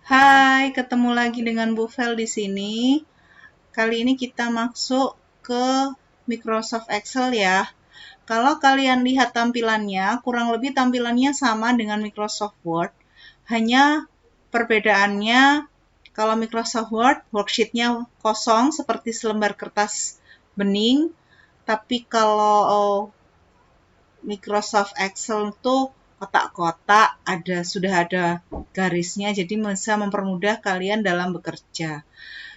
Hai, ketemu lagi dengan Bu Fel di sini. Kali ini kita masuk ke Microsoft Excel ya. Kalau kalian lihat tampilannya, kurang lebih tampilannya sama dengan Microsoft Word. Hanya perbedaannya, kalau Microsoft Word, worksheet-nya kosong seperti selembar kertas bening. Tapi kalau Microsoft Excel itu kotak-kotak, sudah ada garisnya, jadi bisa mempermudah kalian dalam bekerja.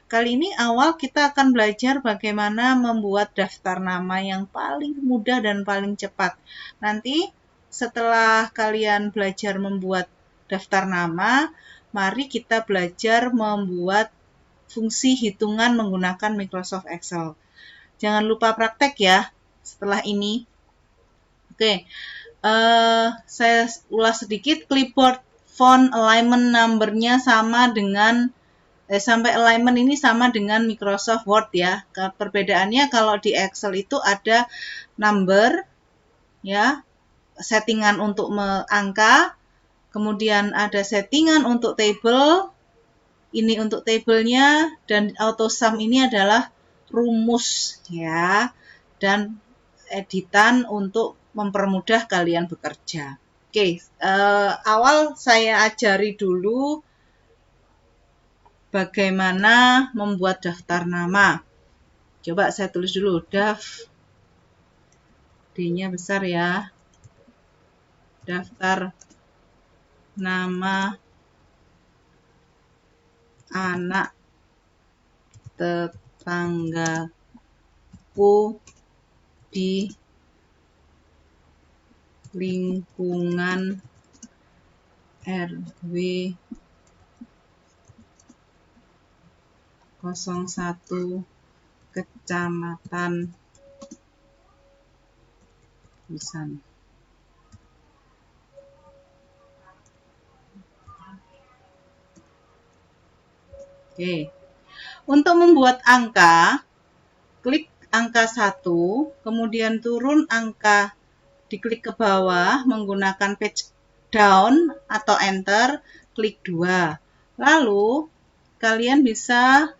Kali ini awal kita akan belajar bagaimana membuat daftar nama yang paling mudah dan paling cepat. Nanti setelah kalian belajar membuat daftar nama, mari kita belajar membuat fungsi hitungan menggunakan Microsoft Excel. Jangan lupa praktek ya setelah ini. Oke, saya ulas sedikit. Clipboard font alignment number-nya sama dengan sampai alignment ini sama dengan Microsoft Word ya. Perbedaannya kalau di Excel itu ada number ya, settingan untuk angka, kemudian ada settingan untuk table, ini untuk tabelnya, dan auto sum ini adalah rumus ya, dan editan untuk mempermudah kalian bekerja. Oke, awal saya ajari dulu bagaimana membuat daftar nama. Coba saya tulis dulu, D-nya besar ya. Daftar nama anak tetanggaku di lingkungan RW 01 Kecamatan Busan. Oke. Untuk membuat angka, klik angka 1, kemudian turun angka, diklik ke bawah menggunakan page down atau enter, klik 2. Lalu kalian bisa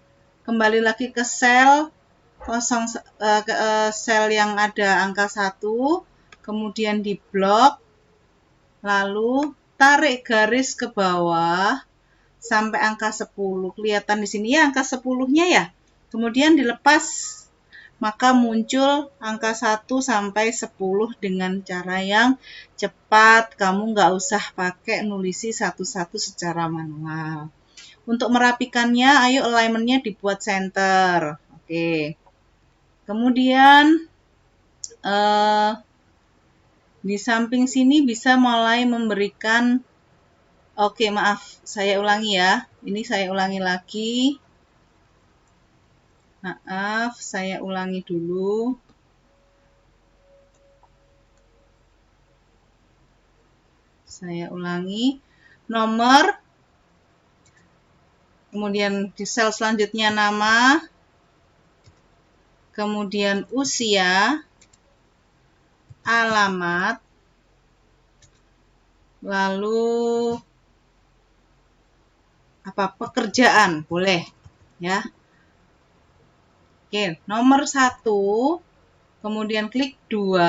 kembali lagi ke sel sel yang ada angka 1, kemudian di blok, lalu tarik garis ke bawah sampai angka 10. Kelihatan di sini ya angka 10-nya ya. Kemudian dilepas, maka muncul angka 1 sampai 10 dengan cara yang cepat. Kamu nggak usah pakai nulisi satu-satu secara manual. Untuk merapikannya, ayo alignment-nya dibuat center. Oke. Kemudian di samping sini bisa mulai memberikan, oke maaf, saya ulangi ya. Ini saya ulangi lagi. Maaf, saya ulangi dulu. Saya ulangi. Nomor, kemudian di sel selanjutnya nama, kemudian usia, alamat, lalu pekerjaan, boleh ya. Oke, nomor 1, kemudian klik 2,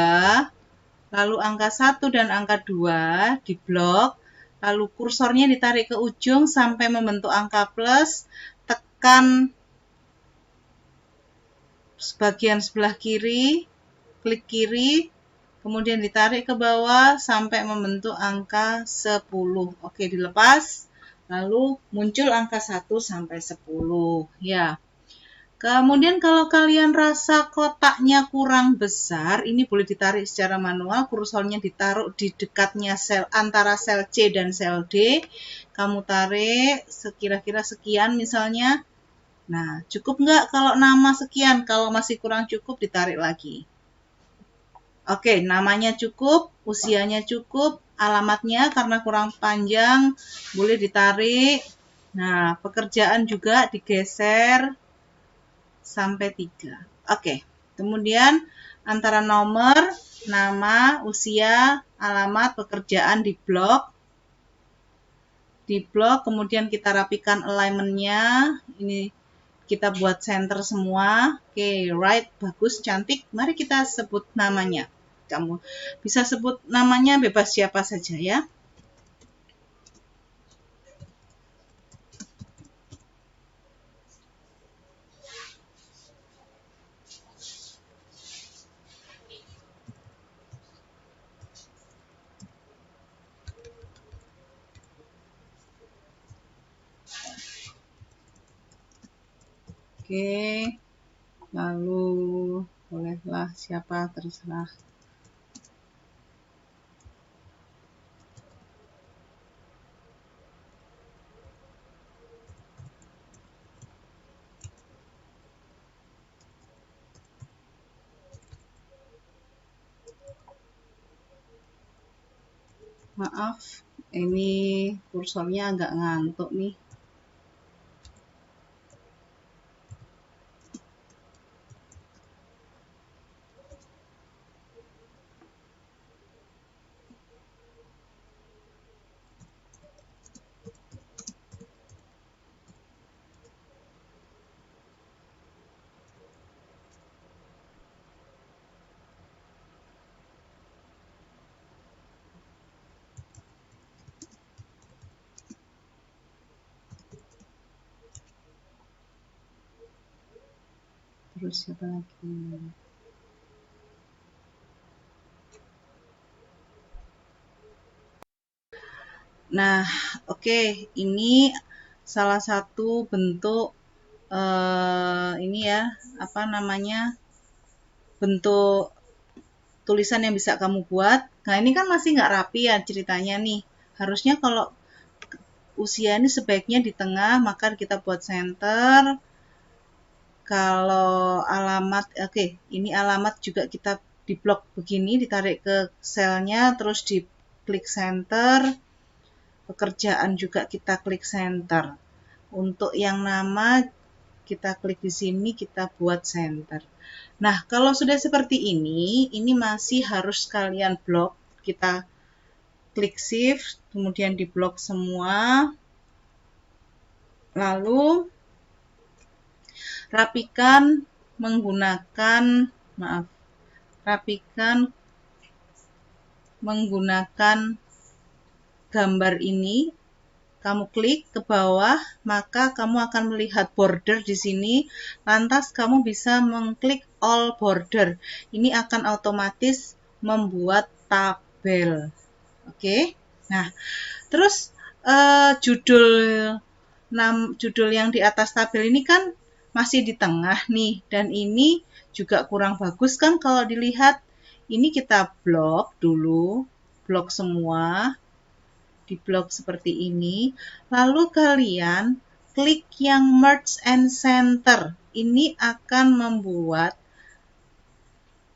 lalu angka 1 dan angka 2 di blok, lalu kursornya ditarik ke ujung sampai membentuk angka plus, tekan bagian sebelah kiri, klik kiri, kemudian ditarik ke bawah sampai membentuk angka 10. Oke, dilepas, lalu muncul angka 1 sampai 10. Ya. Kemudian kalau kalian rasa kotaknya kurang besar, ini boleh ditarik secara manual, kursornya ditaruh di dekatnya sel antara sel C dan sel D. Kamu tarik sekira-kira sekian misalnya. Nah, cukup nggak kalau nama sekian? Kalau masih kurang cukup, ditarik lagi. Oke, namanya cukup, usianya cukup, alamatnya karena kurang panjang, boleh ditarik. Nah, pekerjaan juga digeser sampai 3. Oke, kemudian antara nomor, nama, usia, alamat, pekerjaan di blok. di blok, kemudian kita rapikan alignment-nya. Ini kita buat center semua. Oke, right, bagus, cantik. Mari kita sebut namanya. Kamu bisa sebut namanya bebas siapa saja ya. Oke, lalu bolehlah siapa terserah. Maaf, ini kursornya agak ngantuk nih. Terus siapa lagi? Nah, oke, ini salah satu bentuk ini ya, apa namanya, bentuk tulisan yang bisa kamu buat. Nah, ini kan masih nggak rapi ya ceritanya nih. Harusnya kalau usia ini sebaiknya di tengah, maka kita buat center. Kalau alamat, oke, ini alamat juga kita di blok begini, ditarik ke selnya, terus di klik center. Pekerjaan juga kita klik center. Untuk yang nama kita klik di sini, kita buat center. Nah, kalau sudah seperti ini masih harus kalian blok. Kita klik shift, kemudian di blok semua. Lalu rapikan menggunakan, rapikan menggunakan gambar ini. Kamu klik ke bawah, maka kamu akan melihat border di sini. Lantas kamu bisa mengklik all border. Ini akan otomatis membuat tabel. Oke. Nah, terus judul yang di atas tabel ini kan masih di tengah nih, dan ini juga kurang bagus kan kalau dilihat. Ini kita blok dulu, blok semua. Di blok seperti ini, lalu kalian klik yang merge and center. Ini akan membuat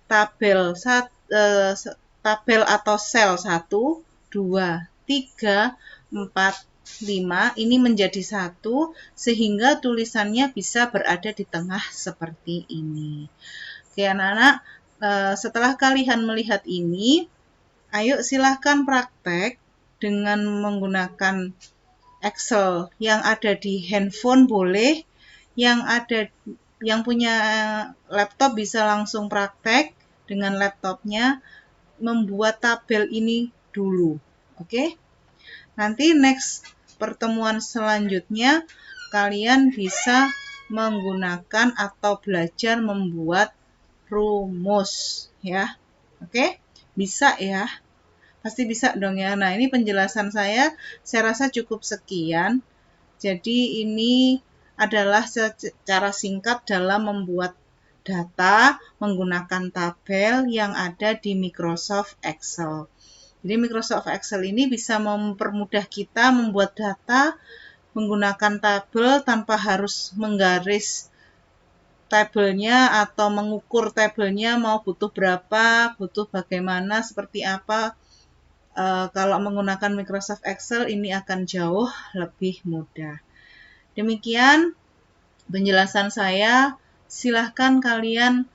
tabel atau sel 1, 2, 3, 4, 5 ini menjadi satu, sehingga tulisannya bisa berada di tengah seperti ini. Oke anak-anak, setelah kalian melihat ini, ayo silahkan praktek dengan menggunakan Excel yang ada di handphone boleh, yang punya laptop bisa langsung praktek dengan laptopnya membuat tabel ini dulu. Oke? Nanti next pertemuan selanjutnya kalian bisa menggunakan atau belajar membuat rumus ya. Oke? Bisa ya? Pasti bisa dong ya. Nah, ini penjelasan saya rasa cukup sekian. Jadi ini adalah secara singkat dalam membuat data menggunakan tabel yang ada di Microsoft Excel. Jadi Microsoft Excel ini bisa mempermudah kita membuat data menggunakan tabel tanpa harus menggaris tabelnya atau mengukur tabelnya mau butuh berapa, butuh bagaimana, seperti apa. Kalau menggunakan Microsoft Excel ini akan jauh lebih mudah. Demikian penjelasan saya. Silahkan kalian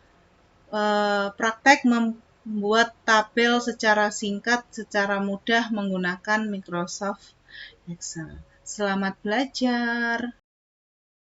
praktek membuat tabel secara singkat, secara mudah menggunakan Microsoft Excel. Selamat belajar.